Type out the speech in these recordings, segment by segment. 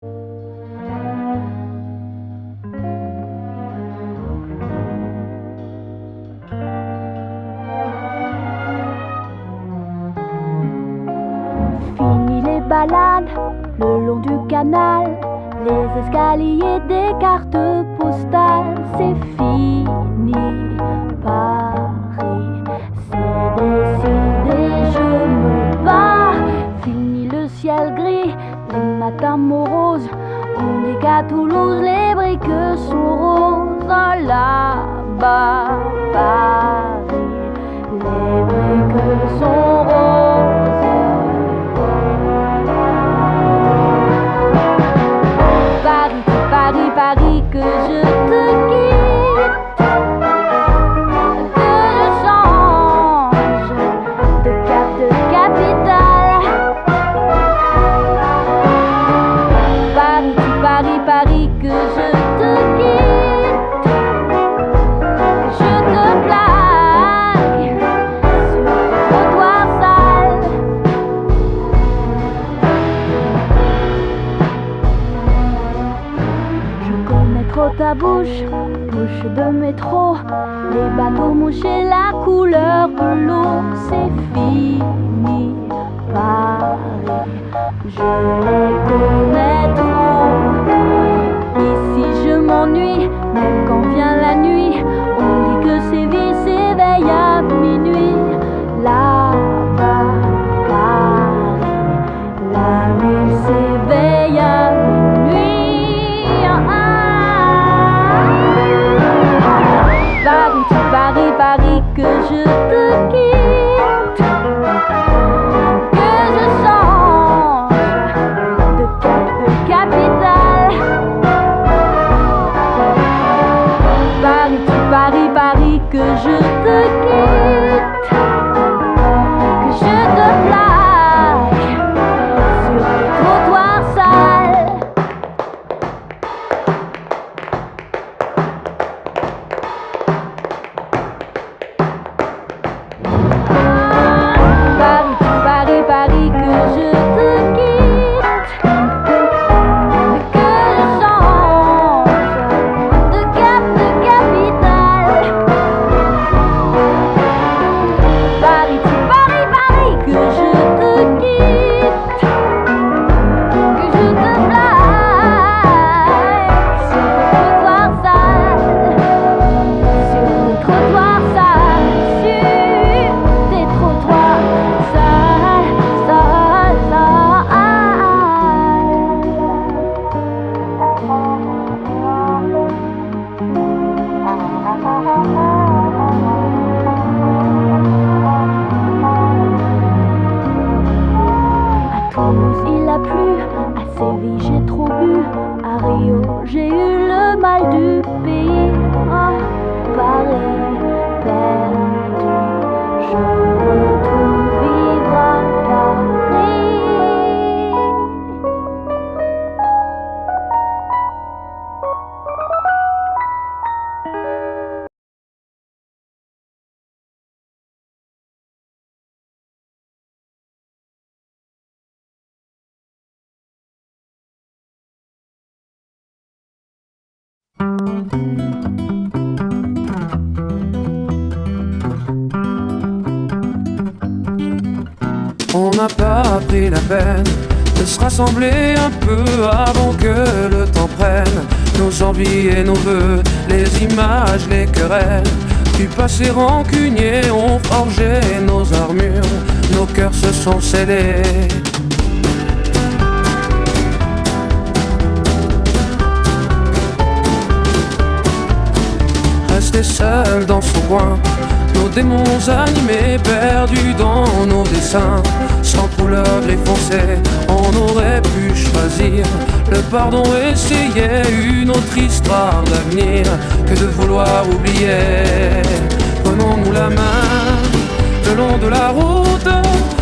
Fini les balades le long du canal, les escaliers des cartes postales. C'est fini Paris, c'est décidé, je me bats. Fini le ciel gris, les matins moroses. On dit qu'à Toulouse les briques sont roses. Là-bas Paris, les briques sont roses. Paris, Paris, Paris, que je te quitte, que je change de cap, de capitale. Paris, Paris, Paris, que je te quitte, que je te plaque sur le trottoir sale. Je connais trop ta bouche, bouche de métro, les bateaux mouches et la couleur de l'eau. C'est fini Paris, je les connais trop. Ici je m'ennuie, même quand vient la nuit. On dit que Séville s'éveille à minuit. Là-bas Paris, la ville s'éveille à minuit. Paris, Paris, Paris, que je te quitte, que je change de cap, de capitale. Paris, Paris, Paris, que je te quitte, que je te plaque sur le trottoir sale. Paris, Paris, Paris, que je te quitte, que je change de cap, de capitale. Paris, Paris, Paris, que je te quitte, que je te plaque sur le trottoir sale, sur le trottoir sale, sur des trottoirs sales, sales, sales. À Toulouse il a plu, à Séville j'ai trop bu, à Rio j'ai eu le mal du pays. Ah, Paris perdu, je retourne vivre à Paris. On n'a pas pris la peine de se rassembler un peu avant que le temps prenne nos envies et nos vœux, les images, les querelles du passé rancunier ont forgé nos armures, nos cœurs se sont scellés. Rester seul dans son coin, nos démons animés, perdus dans nos dessins. Sans couleur gris foncé, on aurait pu choisir le pardon, essayer une autre histoire d'avenir que de vouloir oublier. Prenons-nous la main le long de la route,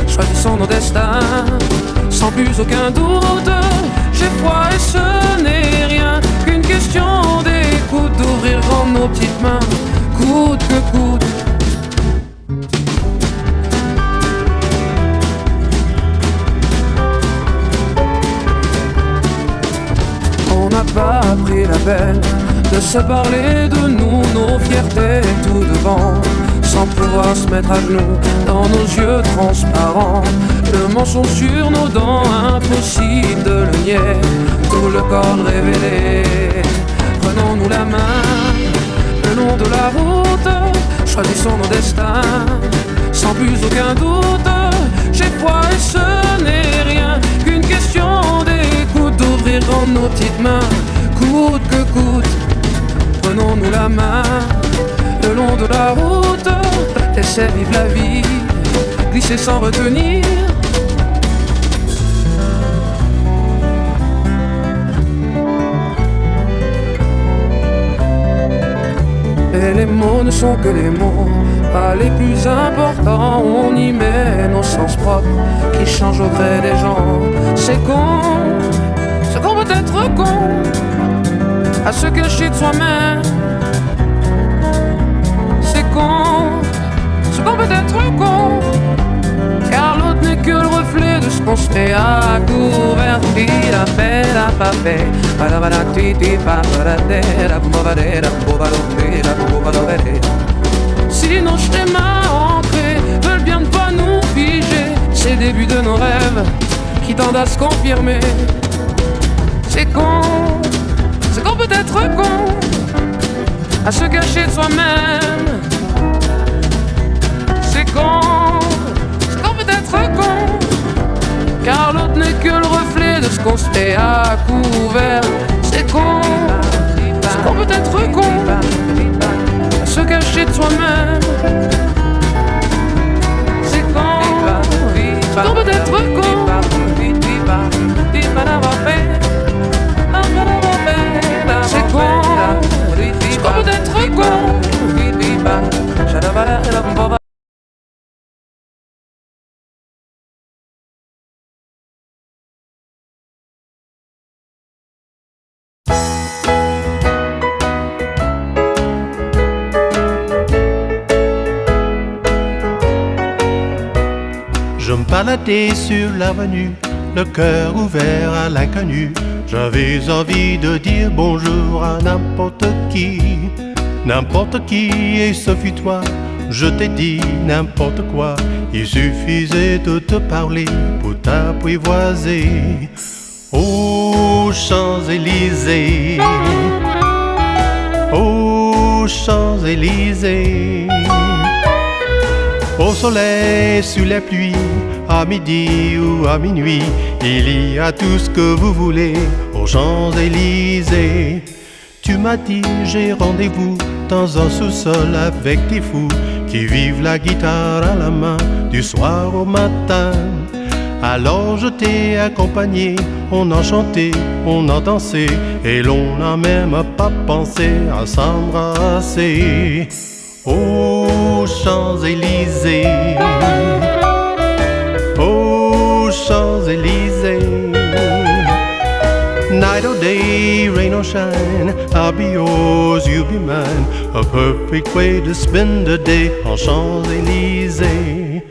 choisissons nos destins sans plus aucun doute. J'ai foi et ce n'est rien qu'une question d'écoute, d'ouvrir grand nos petites mains, coûte que coûte. a pris la peine de se parler de nous, nos fiertés tout devant, sans pouvoir se mettre à genoux dans nos yeux transparents. Le mensonge sur nos dents, impossible de le nier, tout le corps révélé. Prenons-nous la main le long de la route, choisissons nos destins sans plus aucun doute. J'ai foi et ce n'est rien qu'une question d'écoute, d'ouvrir grand nos petites mains, coûte que coûte. Prenons-nous la main le long de la route, laissez vivre la vie, glisser sans retenir. Et les mots ne sont que des mots, pas les plus importants. On y met nos sens propres qui changent au gré des gens. C'est qu'on peut être con, à se cacher de soi-même. C'est qu'on peut être con, car l'autre n'est que le reflet de ce qu'on se met à couvert. Si nos schémas ancrés veulent bien ne pas nous figer, c'est le début de nos rêves qui tendent à se confirmer. C'est qu'on peut être con, à se cacher de soi-même. C'est qu'on peut être con, car l'autre n'est que le reflet de ce qu'on se fait à couvert. C'est qu'on peut être con, à se cacher de soi-même. C'est qu'on peut être con. C'est qu'on peut être con. Je me baladais sur l'avenue, le cœur ouvert à l'inconnu. J'avais envie de dire bonjour à n'importe qui, et ce fut toi. Je t'ai dit n'importe quoi, il suffisait de te parler pour t'apprivoiser. Aux Champs-Élysées, aux Champs-Élysées, au soleil, sur les pluies, à midi ou à minuit, il y a tout ce que vous voulez aux Champs-Élysées. Tu m'as dit j'ai rendez-vous dans un sous-sol avec des fous qui vivent la guitare à la main du soir au matin. Alors je t'ai accompagné, on a chanté, on a dansé, et l'on n'a même pas pensé à s'embrasser. Aux Champs-Élysées, aux Champs-Élysées. Night or day, rain or shine, I'll be yours, you'll be mine. A perfect way to spend the day en Champs-Élysées.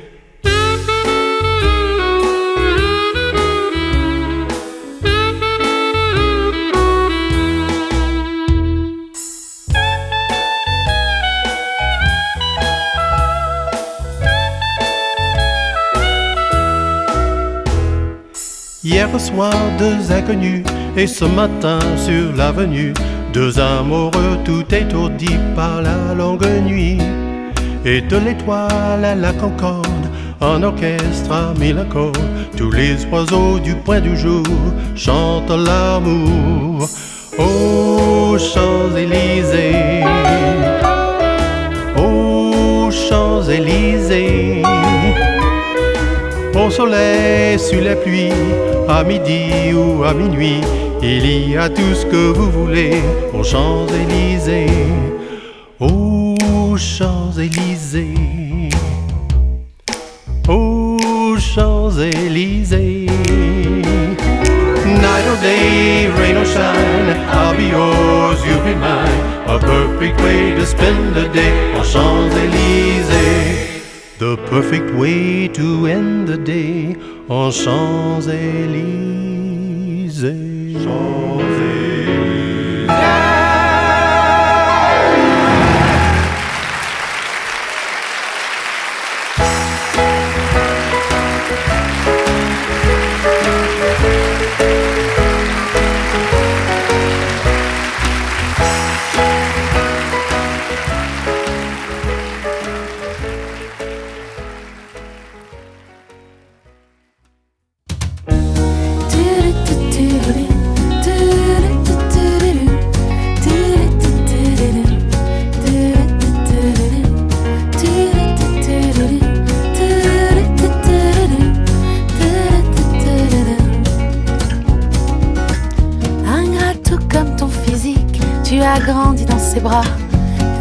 Hier soir, deux inconnus, et ce matin sur l'avenue, deux amoureux tout étourdis par la longue nuit. Et de l'étoile à la concorde, un orchestre a mis l'accord. Tous les oiseaux du point du jour chantent l'amour. Aux Champs-Élysées, aux Champs-Élysées. Au soleil, sur les pluies, à midi ou à minuit, il y a tout ce que vous voulez aux Champs-Élysées. Aux Champs-Élysées, aux Champs-Élysées. Night or day, rain or shine, I'll be yours, you'll be mine. A perfect way to spend the day aux Champs-Élysées. The perfect way to end the day en Champs-Élysées. Champs-Élysées. Tu as grandi dans ses bras,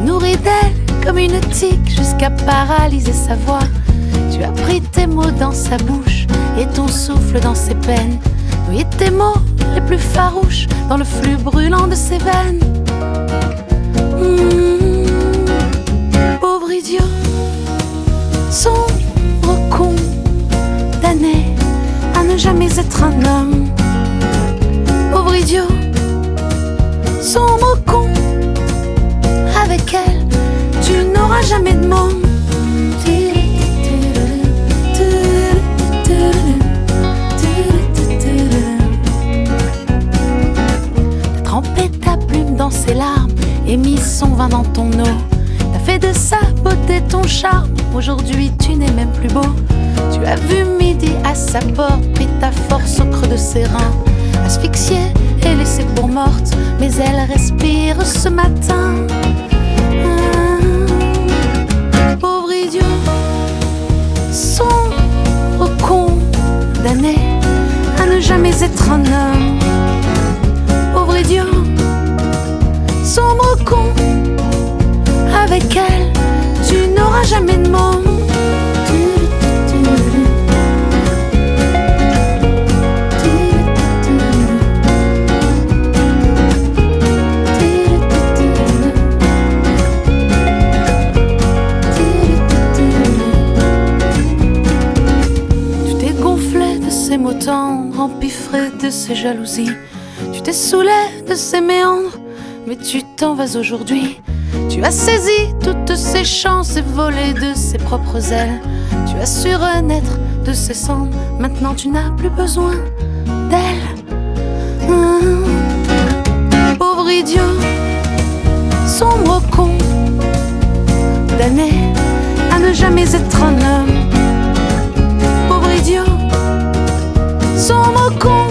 nourri d'elle comme une tique jusqu'à paralyser sa voix. Tu as pris tes mots dans sa bouche et ton souffle dans ses peines, noyé tes mots les plus farouches dans le flux brûlant de ses veines. Pauvre idiot, sombre condamné à ne jamais être un homme. Pauvre idiot, sombre con, avec elle tu n'auras jamais de môme. T'as trempé ta plume dans ses larmes et mis son vin dans ton eau. T'as fait de sa beauté ton charme, aujourd'hui tu n'es même plus beau. Tu as vu midi à sa porte, pris ta force au creux de ses reins, asphyxiée et laissée pour morte, mais elle respire ce matin. Pauvre idiot, sombre condamné à ne jamais être un homme. Pauvre idiot, sombre con, avec elle tu n'auras jamais de môme. Ces mots tendres, empiffrés de ces jalousies. Tu t'es saoulé de ces méandres, mais tu t'en vas aujourd'hui. Tu as saisi toutes ces chances et volé de ses propres ailes. Tu as su renaître de ses cendres, maintenant tu n'as plus besoin d'elle. Pauvre idiot, sombre con, condamné à ne jamais être un homme. Pauvre idiot, sombre con,